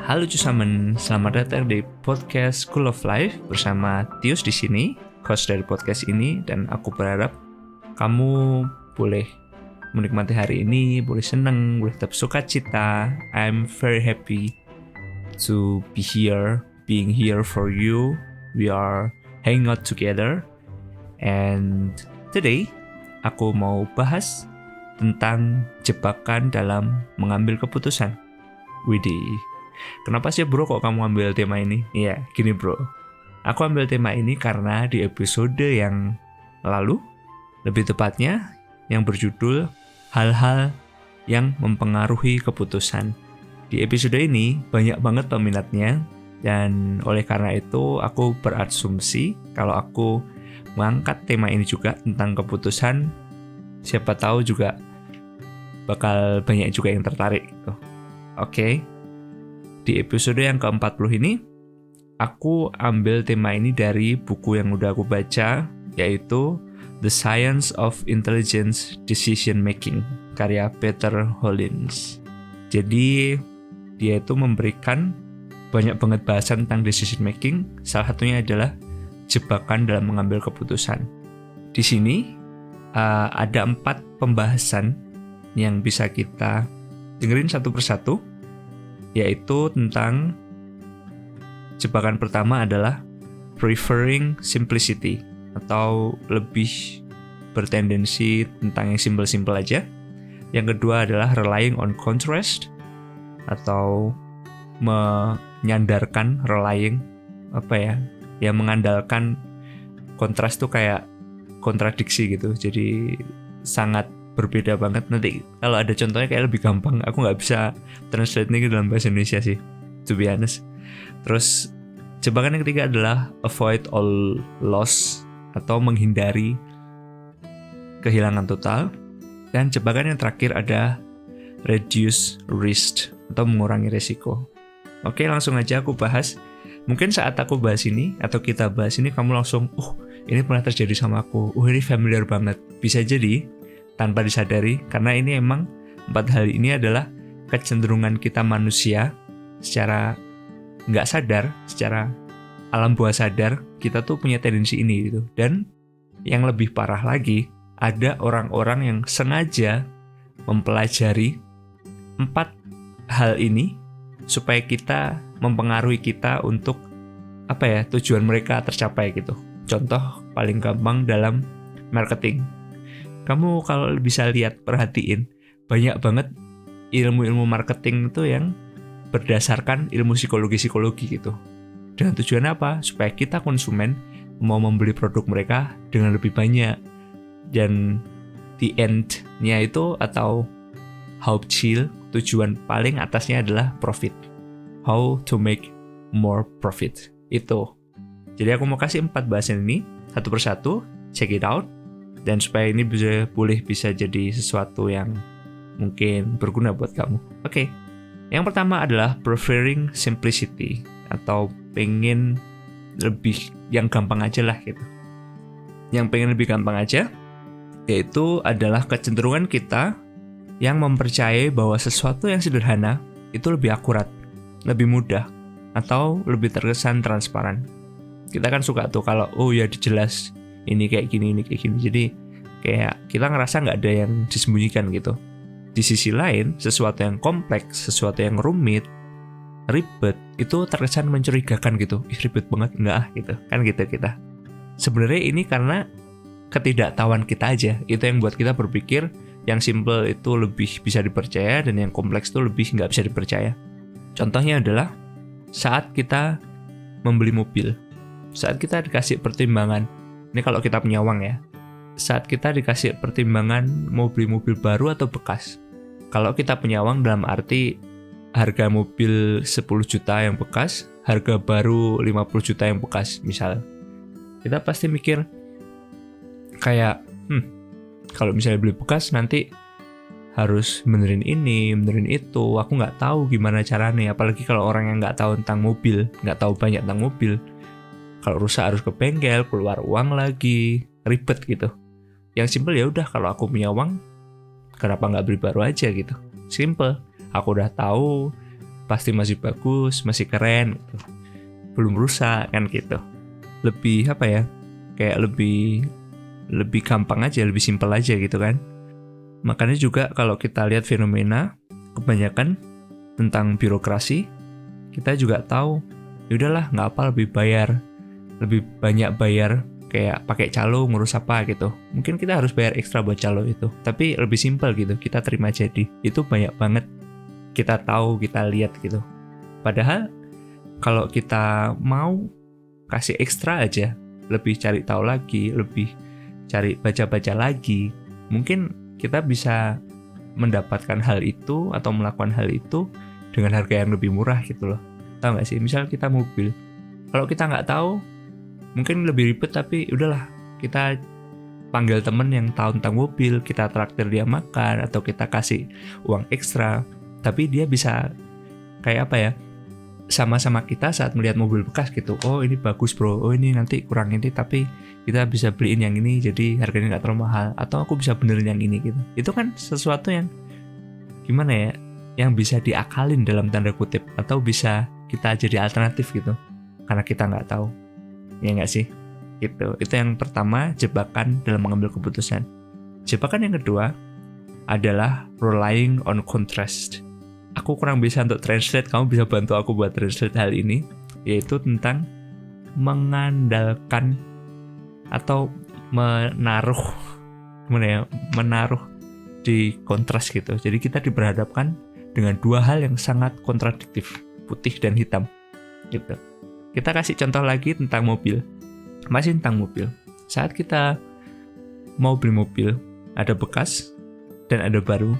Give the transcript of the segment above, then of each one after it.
Halo Cusamen, selamat datang di podcast School of Life bersama Tius di sini, host dari podcast ini, dan aku berharap kamu boleh menikmati hari ini, boleh seneng, boleh tetap suka cita. I'm very happy to be here, being here for you. We are hanging out together, and today aku mau bahas tentang jebakan dalam mengambil keputusan. Widih, kenapa sih bro kok kamu ambil tema ini? Iya, gini bro. Aku ambil tema ini karena di episode yang lalu, lebih tepatnya yang berjudul Hal-hal yang mempengaruhi keputusan. Di episode ini banyak banget peminatnya, dan oleh karena itu aku berasumsi kalau aku mengangkat tema ini juga tentang keputusan, siapa tahu juga bakal banyak juga yang tertarik gitu. Oke. Di episode yang ke-40 ini, aku ambil tema ini dari buku yang udah aku baca, yaitu The Science of Intelligent Decision Making, karya Peter Hollins. Jadi, dia itu memberikan banyak banget bahasan tentang decision making, salah satunya adalah jebakan dalam mengambil keputusan. Di sini, ada 4 pembahasan yang bisa kita dengerin satu persatu, yaitu tentang jebakan pertama adalah preferring simplicity, atau lebih bertendensi tentang yang simple-simple aja. Yang kedua adalah relying on contrast, atau menyandarkan, mengandalkan kontras tuh kayak kontradiksi gitu, jadi sangat berbeda banget. Nanti kalau ada contohnya kayak lebih gampang. Aku nggak bisa translate ini ke dalam bahasa Indonesia sih, to be honest. Terus jebakan yang ketiga adalah avoid all loss, atau menghindari kehilangan total. Dan jebakan yang terakhir ada reduce risk, atau mengurangi resiko. Oke, langsung aja aku bahas. Mungkin saat aku bahas ini atau kita bahas ini kamu langsung, ini pernah terjadi sama aku. Ini familiar banget. Bisa jadi tanpa disadari, karena ini emang 4 hal ini adalah kecenderungan kita manusia secara nggak sadar, secara alam bawah sadar, kita tuh punya tendensi ini gitu. Dan yang lebih parah lagi, ada orang-orang yang sengaja mempelajari 4 hal ini supaya kita mempengaruhi kita untuk tujuan mereka tercapai gitu. Contoh paling gampang dalam marketing. Kamu kalau bisa lihat, perhatiin, banyak banget ilmu-ilmu marketing itu yang berdasarkan ilmu psikologi gitu. Dengan tujuan apa? Supaya kita konsumen mau membeli produk mereka dengan lebih banyak. Dan the end-nya itu, atau Hauptziel, tujuan paling atasnya adalah profit. How to make more profit. Itu. Jadi aku mau kasih 4 bahasan ini satu persatu, check it out. Dan supaya ini bisa jadi sesuatu yang mungkin berguna buat kamu. Oke. Yang pertama adalah preferring simplicity, atau pengen lebih yang gampang aja lah gitu. Yang pengen lebih gampang aja, yaitu adalah kecenderungan kita yang mempercayai bahwa sesuatu yang sederhana itu lebih akurat, lebih mudah, atau lebih terkesan transparan. Kita kan suka tuh kalau dijelas, ini kayak gini. Jadi kayak kita ngerasa nggak ada yang disembunyikan gitu. Di sisi lain, sesuatu yang kompleks, sesuatu yang rumit, ribet, itu terkesan mencurigakan gitu. Ribet banget nggak gitu. Kan gitu kita. Sebenarnya ini karena ketidaktahuan kita aja. Itu yang buat kita berpikir yang simple itu lebih bisa dipercaya, dan yang kompleks itu lebih nggak bisa dipercaya. Contohnya adalah saat kita membeli mobil. Saat kita dikasih pertimbangan, ini kalau kita punya uang ya, saat kita dikasih pertimbangan mau beli mobil baru atau bekas. Kalau kita punya uang dalam arti harga mobil 10 juta yang bekas, harga baru 50 juta yang bekas misal. Kita pasti mikir kayak, kalau misalnya beli bekas nanti harus benerin ini, benerin itu. Aku nggak tahu gimana caranya, apalagi kalau orang yang nggak tahu tentang mobil, nggak tahu banyak tentang mobil. Kalau rusak harus ke bengkel, keluar uang lagi, ribet gitu. Yang simple ya udah, kalau aku punya uang, kenapa nggak beli baru aja gitu? Simple. Aku udah tahu pasti masih bagus, masih keren gitu. Belum rusak kan gitu. Lebih apa ya? Kayak lebih gampang aja, lebih simpel aja gitu kan. Makanya juga kalau kita lihat fenomena kebanyakan tentang birokrasi, kita juga tahu, yaudahlah nggak apa lebih banyak bayar kayak pakai calo ngurus apa gitu. Mungkin kita harus bayar ekstra buat calo itu, tapi lebih simpel gitu, kita terima jadi. Itu banyak banget kita tahu, kita lihat gitu. Padahal kalau kita mau kasih ekstra aja, lebih cari tahu lagi, lebih cari baca-baca lagi, mungkin kita bisa mendapatkan hal itu atau melakukan hal itu dengan harga yang lebih murah gitu loh. Tahu nggak sih? Misal kita mobil, kalau kita nggak tahu, mungkin lebih ribet, tapi udahlah kita panggil temen yang tahu tentang mobil, kita traktir dia makan atau kita kasih uang ekstra, tapi dia bisa kayak apa ya, sama-sama kita saat melihat mobil bekas gitu. Oh ini bagus bro, oh ini nanti kurang ini, tapi kita bisa beliin yang ini jadi harganya nggak terlalu mahal, atau aku bisa benerin yang ini gitu. Itu kan sesuatu yang gimana ya, yang bisa diakalin dalam tanda kutip, atau bisa kita jadi alternatif gitu karena kita nggak tahu, ya nggak sih gitu. Itu yang pertama, jebakan dalam mengambil keputusan. Jebakan yang kedua adalah relying on contrast. Aku kurang bisa untuk translate, kamu bisa bantu aku buat translate hal ini, yaitu tentang mengandalkan atau menaruh di kontras gitu. Jadi kita diperhadapkan dengan dua hal yang sangat kontradiktif, putih dan hitam gitu. Kita kasih contoh lagi tentang mobil. Masih tentang mobil. Saat kita mau beli mobil, ada bekas dan ada baru.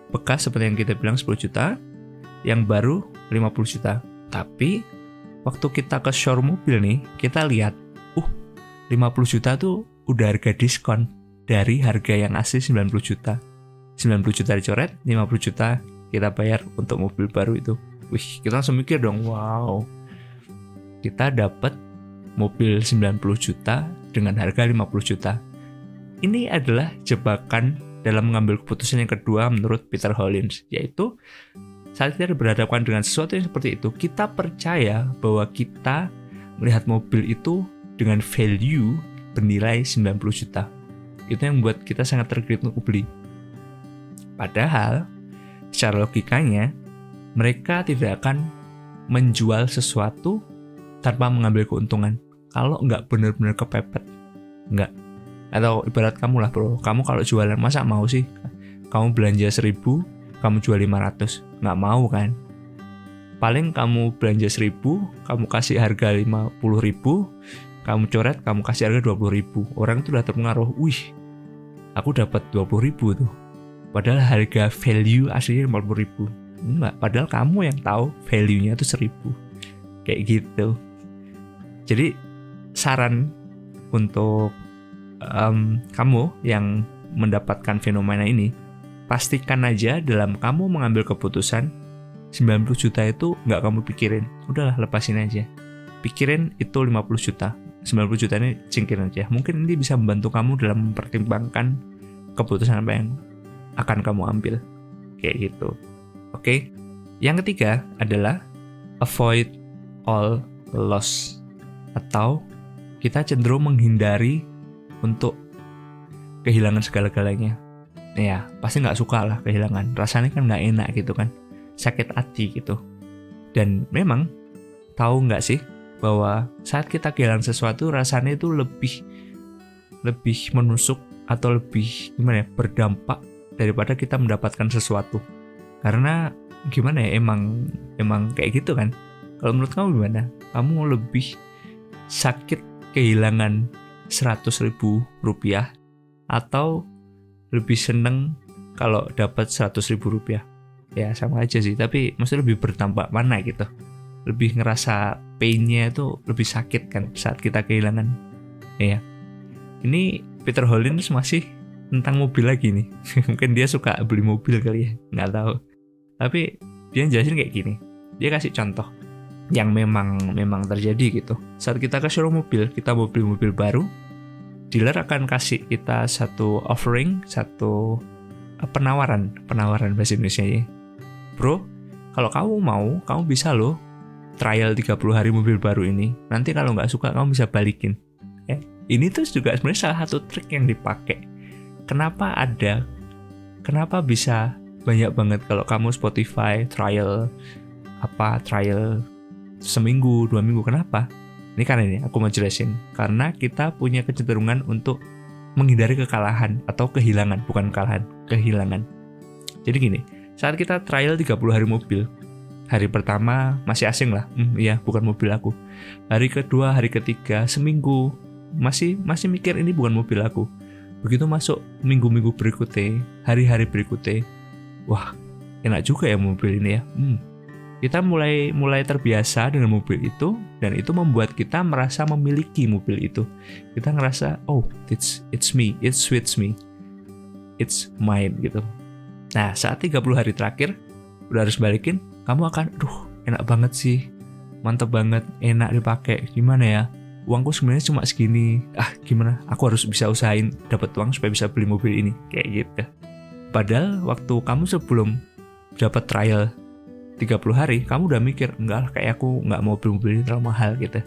Bekas seperti yang kita bilang 10 juta, yang baru 50 juta. Tapi waktu kita ke showroom mobil nih, kita lihat, 50 juta tuh udah harga diskon dari harga yang asli 90 juta. 90 juta dicoret, 50 juta kita bayar untuk mobil baru itu. Wih, kita langsung mikir dong, wow. Kita dapat mobil 90 juta dengan harga 50 juta. Ini adalah jebakan dalam mengambil keputusan yang kedua menurut Peter Hollins, yaitu saat kita berhadapan dengan sesuatu yang seperti itu, kita percaya bahwa kita melihat mobil itu dengan value bernilai 90 juta. Itu yang membuat kita sangat tergerik untuk beli. Padahal, secara logikanya, mereka tidak akan menjual sesuatu tanpa mengambil keuntungan. Kalau nggak benar-benar kepepet, nggak. Atau ibarat kamu lah bro, kamu kalau jualan masa mau sih kamu belanja 1.000, kamu jual 500, nggak mau kan. Paling kamu belanja 1.000, kamu kasih harga 50.000, kamu coret, kamu kasih harga 20.000. Orang itu udah terpengaruh, wih aku dapat 20.000 tuh, padahal harga value aslinya 50.000. Enggak, padahal kamu yang tahu value-nya itu 1.000. Kayak gitu. Jadi saran untuk kamu yang mendapatkan fenomena ini, pastikan aja dalam kamu mengambil keputusan 90 juta itu nggak kamu pikirin, udahlah lepasin aja. Pikirin itu 50 juta, 90 juta ini singkirin aja. Mungkin ini bisa membantu kamu dalam mempertimbangkan keputusan apa yang akan kamu ambil. Kayak gitu. Oke. Yang ketiga adalah avoid all loss, atau kita cenderung menghindari untuk kehilangan segala-galanya. Ya, pasti nggak suka lah kehilangan. Rasanya kan nggak enak gitu kan. Sakit hati gitu. Dan memang, tahu nggak sih bahwa saat kita kehilangan sesuatu, rasanya itu lebih menusuk atau lebih gimana ya, berdampak daripada kita mendapatkan sesuatu. Karena gimana ya, emang kayak gitu kan. Kalau menurut kamu gimana? Kamu lebih sakit kehilangan 100.000 rupiah atau lebih seneng kalau dapat 100.000 rupiah? Ya sama aja sih, tapi maksudnya lebih berdampak mana gitu, lebih ngerasa pain-nya itu lebih sakit kan saat kita kehilangan. Ya, ini Peter Hollins masih tentang mobil lagi nih. Mungkin dia suka beli mobil kali ya, nggak tahu. Tapi dia jelasin kayak gini, dia kasih contoh yang memang terjadi gitu. Saat kita ke showroom mobil, kita mau beli mobil baru, dealer akan kasih kita satu offering, satu penawaran bahasa Indonesia ya. Bro, Kalau kamu mau, kamu bisa loh trial 30 hari mobil baru ini. Nanti kalau nggak suka, kamu bisa balikin. Ya. Ini tuh juga sebenarnya salah satu trik yang dipakai. Kenapa bisa banyak banget kalau kamu Spotify trial seminggu, 2 minggu. Kenapa? Ini karena ini, aku mau jelasin. Karena kita punya kecenderungan untuk menghindari kekalahan atau kehilangan, bukan kekalahan, kehilangan. Jadi gini, saat kita trial 30 hari mobil, hari pertama masih asing lah, iya bukan mobil aku. Hari kedua, hari ketiga, seminggu, masih mikir ini bukan mobil aku. Begitu masuk minggu-minggu berikutnya, hari-hari berikutnya, wah enak juga ya mobil ini ya. Kita mulai terbiasa dengan mobil itu, dan itu membuat kita merasa memiliki mobil itu. Kita ngerasa, oh it's me, it suits me, it's mine gitu. Nah saat 30 hari terakhir udah harus balikin, kamu akan, enak banget sih, mantep banget, enak dipakai, gimana ya, uangku sebenarnya cuma segini, gimana, aku harus bisa usahain dapat uang supaya bisa beli mobil ini, kayak gitu. Padahal waktu kamu sebelum dapat trial 30 hari, kamu udah mikir, enggak lah, kayak aku nggak mau beli mobil ini terlalu mahal gitu.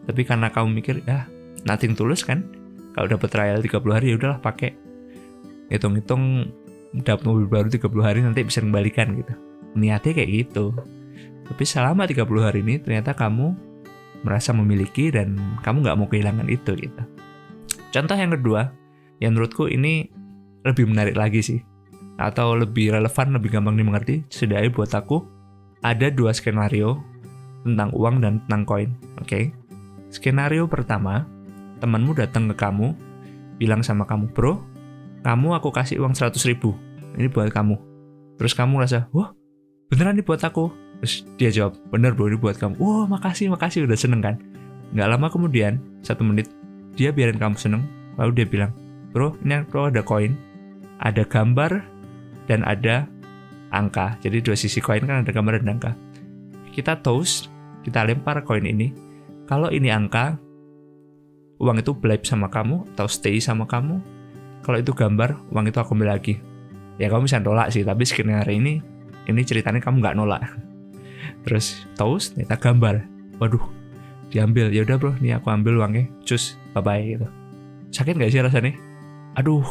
Tapi karena kamu mikir, nothing tulus kan, kalau dapat trial 30 hari ya udahlah pakai, hitung-hitung dapat mobil baru 30 hari nanti bisa kembalikan gitu. Niatnya kayak gitu. Tapi selama 30 hari ini ternyata kamu merasa memiliki dan kamu nggak mau kehilangan itu gitu. Contoh yang kedua, yang menurutku ini lebih menarik lagi sih, atau lebih relevan, lebih gampang dimengerti. Setidaknya buat aku, ada 2 skenario tentang uang dan tentang koin. Oke? Skenario pertama, temanmu datang ke kamu, bilang sama kamu, bro, kamu aku kasih uang 100.000, ini buat kamu. Terus kamu rasa, wah beneran ini buat aku? Terus dia jawab, bener bro, ini buat kamu. Wah makasih, udah seneng kan? Nggak lama kemudian, 1 menit, dia biarin kamu seneng, lalu dia bilang, bro, ini ada koin, ada gambar, dan ada angka. Jadi 2 sisi koin kan ada gambar dan angka. Kita toast, kita lempar koin ini. Kalau ini angka, uang itu blipe sama kamu atau stay sama kamu. Kalau itu gambar, uang itu aku ambil lagi. Ya kamu bisa nolak sih, tapi skenario ini ceritanya kamu nggak nolak. Terus toast, ternyata gambar. Waduh, diambil. Ya udah bro, nih aku ambil uangnya. Cus, bye bye gitu. Sakit nggak sih rasanya? Aduh,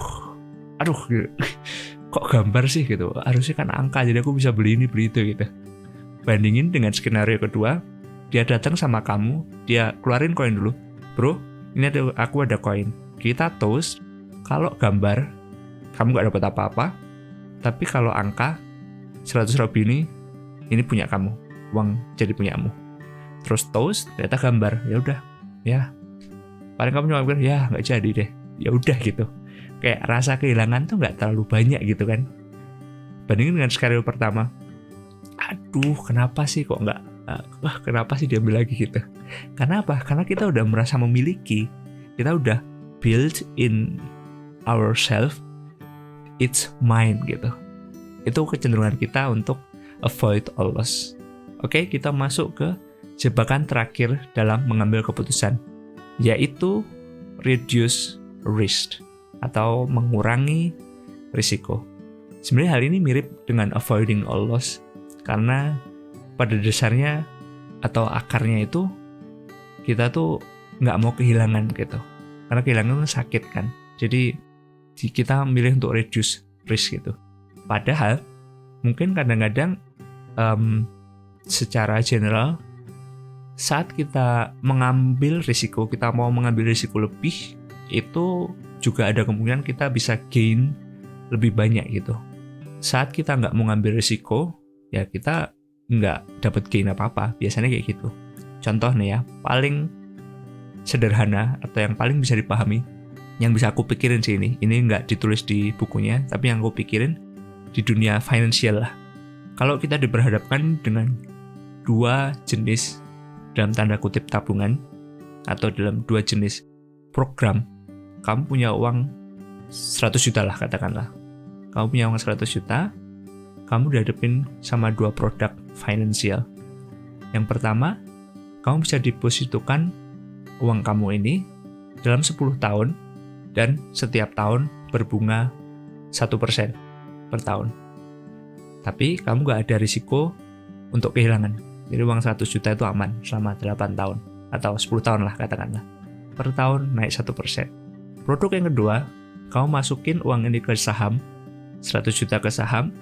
kok gambar sih gitu, harusnya kan angka, jadi aku bisa beli ini beli itu gitu. Bandingin dengan skenario kedua, dia datang sama kamu, dia keluarin koin dulu, bro, ini aku ada koin, kita toast. Kalau gambar kamu nggak dapat apa-apa, tapi kalau angka 100.000 ini punya kamu, uang jadi punyamu. Terus toast, ternyata gambar, ya udah, ya paling kamu cuma bilang, ya nggak jadi deh, ya udah gitu. Kayak rasa kehilangan tuh nggak terlalu banyak gitu kan. Bandingin dengan skenario pertama, aduh kenapa sih kok nggak, kenapa sih diambil lagi gitu. Karena apa? Karena kita udah merasa memiliki, kita udah build in ourselves, it's mine gitu. Itu kecenderungan kita untuk avoid all loss. Oke, kita masuk ke jebakan terakhir dalam mengambil keputusan, yaitu reduce risk atau mengurangi risiko. Sebenarnya hal ini mirip dengan avoiding all loss, karena pada dasarnya atau akarnya itu kita tuh nggak mau kehilangan gitu, karena kehilangan sakit kan. Jadi kita milih untuk reduce risk gitu. Padahal mungkin kadang-kadang secara general saat kita mengambil risiko, kita mau mengambil risiko lebih, itu juga ada kemungkinan kita bisa gain lebih banyak gitu. Saat kita nggak mau ngambil risiko, ya kita nggak dapat gain apa-apa. Biasanya kayak gitu. Contoh nih ya, paling sederhana atau yang paling bisa dipahami, yang bisa aku pikirin sih ini nggak ditulis di bukunya, tapi yang aku pikirin di dunia financial lah. Kalau kita diperhadapkan dengan 2 jenis dalam tanda kutip tabungan, atau dalam 2 jenis program, kamu punya uang 100 juta lah katakanlah. Kamu punya uang 100 juta, kamu dihadapin sama 2 produk financial. Yang pertama, kamu bisa depositokan uang kamu ini dalam 10 tahun dan setiap tahun berbunga 1% per tahun. Tapi kamu gak ada risiko untuk kehilangan. Jadi uang 100 juta itu aman selama 8 tahun atau 10 tahun lah katakanlah. Per tahun naik 1%. Produk yang kedua, kamu masukin uang ini ke saham, 100 juta ke saham,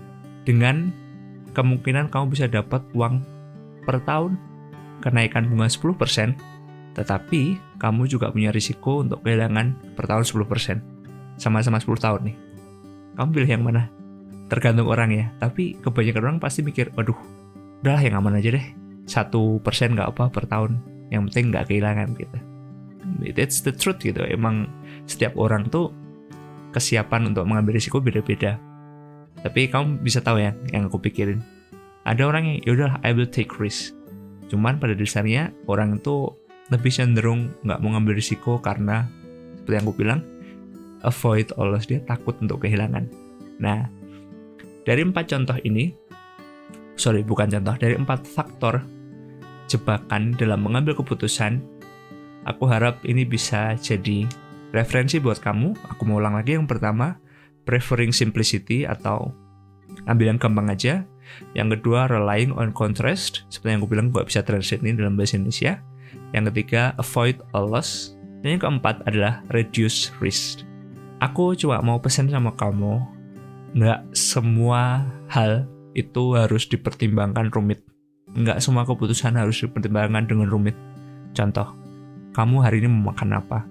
dengan kemungkinan kamu bisa dapat uang per tahun kenaikan bunga 10%, tetapi kamu juga punya risiko untuk kehilangan per tahun 10%. Sama-sama 10 tahun nih. Kamu pilih yang mana? Tergantung orang ya, tapi kebanyakan orang pasti mikir, waduh, udahlah yang aman aja deh, 1% nggak apa per tahun, yang penting nggak kehilangan gitu. That's the truth gitu, emang setiap orang tuh kesiapan untuk mengambil risiko beda-beda. Tapi kamu bisa tahu ya, yang aku pikirin, ada orang yang yaudahlah I will take risk. Cuman pada dasarnya orang itu lebih cenderung nggak mau ngambil risiko karena seperti yang aku bilang, avoid all loss, dia takut untuk kehilangan. Nah, dari 4 faktor jebakan dalam mengambil keputusan, aku harap ini bisa jadi referensi buat kamu. Aku mau ulang lagi, yang pertama, preferring simplicity atau ambil yang gampang aja. Yang kedua, relying on contrast, seperti yang aku bilang, gak bisa translate ini dalam bahasa Indonesia. Yang ketiga, avoid all loss. Dan yang keempat adalah reduce risk. Aku cuma mau pesan sama kamu, nggak semua hal itu harus dipertimbangkan rumit. Nggak semua keputusan harus dipertimbangkan dengan rumit. Contoh, kamu hari ini mau makan apa?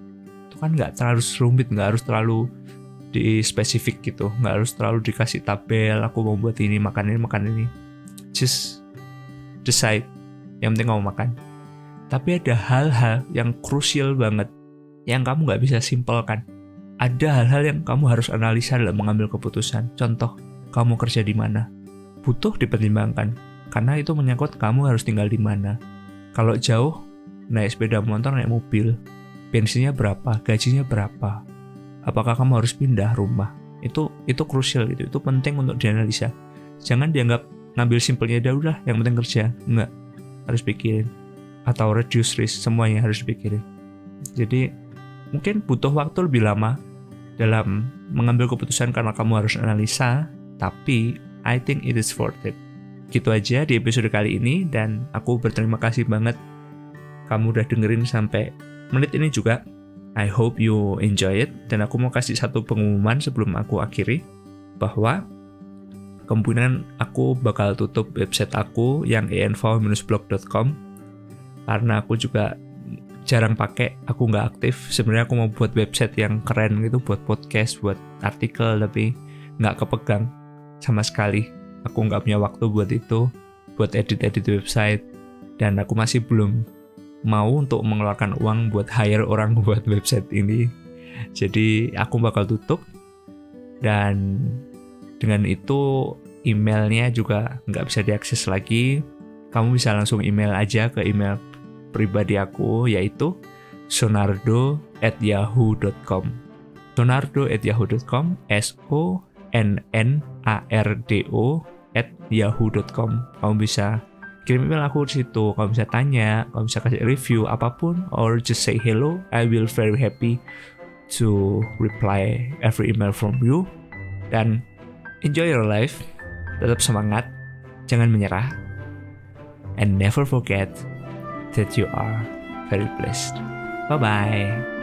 Itu kan nggak terlalu rumit, nggak harus terlalu di spesifik gitu, nggak harus terlalu dikasih tabel, aku mau buat ini, makan ini. Just decide, yang penting kamu makan. Tapi ada hal-hal yang krusial banget, yang kamu nggak bisa simpelkan. Ada hal-hal yang kamu harus analisa dalam mengambil keputusan. Contoh, kamu kerja di mana? Butuh dipertimbangkan, karena itu menyangkut kamu harus tinggal di mana. Kalau jauh, naik sepeda motor, naik mobil, bensinnya berapa, gajinya berapa, apakah kamu harus pindah rumah? Itu krusial gitu, itu penting untuk dianalisa. Jangan dianggap ngambil simpelnya udah, yang penting kerja. Enggak, harus pikirin. Atau reduce risk, semuanya harus dipikirin. Jadi mungkin butuh waktu lebih lama dalam mengambil keputusan karena kamu harus analisa, tapi I think it is worth it. Gitu aja di episode kali ini, dan aku berterima kasih banget kamu udah dengerin sampai menit ini juga. I hope you enjoy it, dan aku mau kasih satu pengumuman sebelum aku akhiri, bahwa kemungkinan aku bakal tutup website aku yang enfo-blog.com, karena aku juga jarang pakai, aku nggak aktif. Sebenarnya aku mau buat website yang keren gitu, buat podcast, buat artikel, tapi nggak kepegang sama sekali. Aku nggak punya waktu buat itu, buat edit website, dan aku masih belum mau untuk mengeluarkan uang buat hire orang buat website ini. Jadi aku bakal tutup, dan dengan itu emailnya juga nggak bisa diakses lagi. Kamu bisa langsung email aja ke email pribadi aku, yaitu sonardo@yahoo.com. sonardo@yahoo.com, SONNARDO@yahoo.com. Kamu bisa kirim email aku di situ, kamu bisa tanya, kamu bisa kasih review apapun, or just say hello. I will very happy to reply every email from you. Dan enjoy your life, tetap semangat, jangan menyerah, and never forget that you are very blessed. Bye-bye.